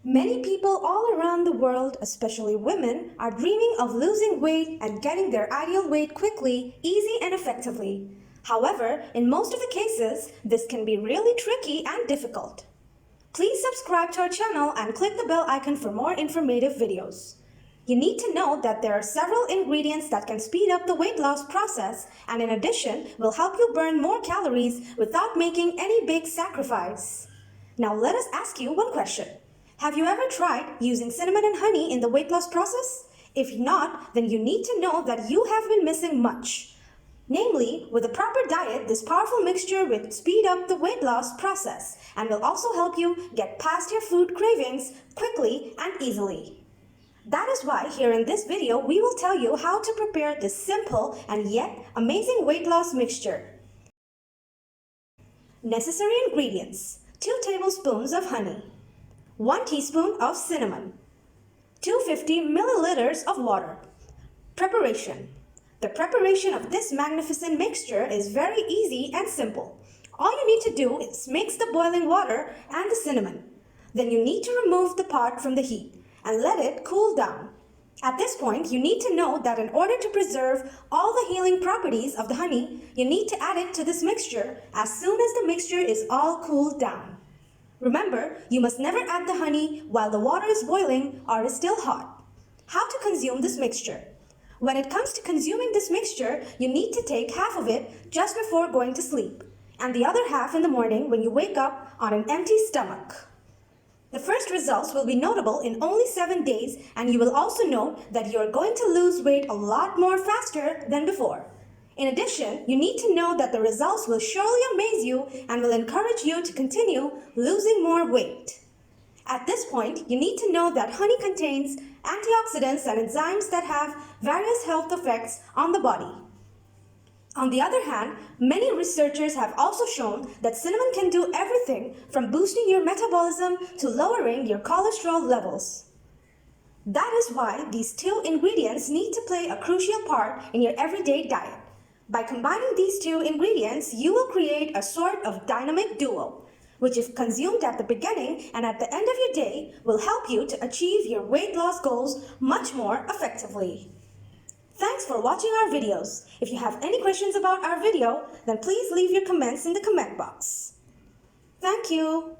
Many people all around the world, especially women, are dreaming of losing weight and getting their ideal weight quickly, easy and effectively. However, in most of the cases, this can be really tricky and difficult. Please subscribe to our channel and click the bell icon for more informative videos. You need to know that there are several ingredients that can speed up the weight loss process and in addition will help you burn more calories without making any big sacrifice. Now let us ask you one question. Have you ever tried using cinnamon and honey in the weight loss process? If not, then you need to know that you have been missing much. Namely, with a proper diet, this powerful mixture will speed up the weight loss process and will also help you get past your food cravings quickly and easily. That is why here in this video, we will tell you how to prepare this simple and yet amazing weight loss mixture. Necessary ingredients: 2 tablespoons of honey, 1 teaspoon of cinnamon, 250 milliliters of water. Preparation. The preparation of this magnificent mixture is very easy and simple. All you need to do is mix the boiling water and the cinnamon. Then you need to remove the pot from the heat and let it cool down. At this point, you need to know that in order to preserve all the healing properties of the honey, you need to add it to this mixture as soon as the mixture is all cooled down. Remember, you must never add the honey while the water is boiling or is still hot. How to consume this mixture? When it comes to consuming this mixture, you need to take half of it just before going to sleep, and the other half in the morning when you wake up on an empty stomach. The first results will be notable in only 7 days, and you will also note that you are going to lose weight a lot more faster than before. In addition, you need to know that the results will surely amaze you and will encourage you to continue losing more weight. At this point, you need to know that honey contains antioxidants and enzymes that have various health effects on the body. On the other hand, many researchers have also shown that cinnamon can do everything from boosting your metabolism to lowering your cholesterol levels. That is why these 2 ingredients need to play a crucial part in your everyday diet. By combining these 2 ingredients, you will create a sort of dynamic duo, which if consumed at the beginning and at the end of your day, will help you to achieve your weight loss goals much more effectively. Thanks for watching our videos. If you have any questions about our video, then please leave your comments in the comment box. Thank you.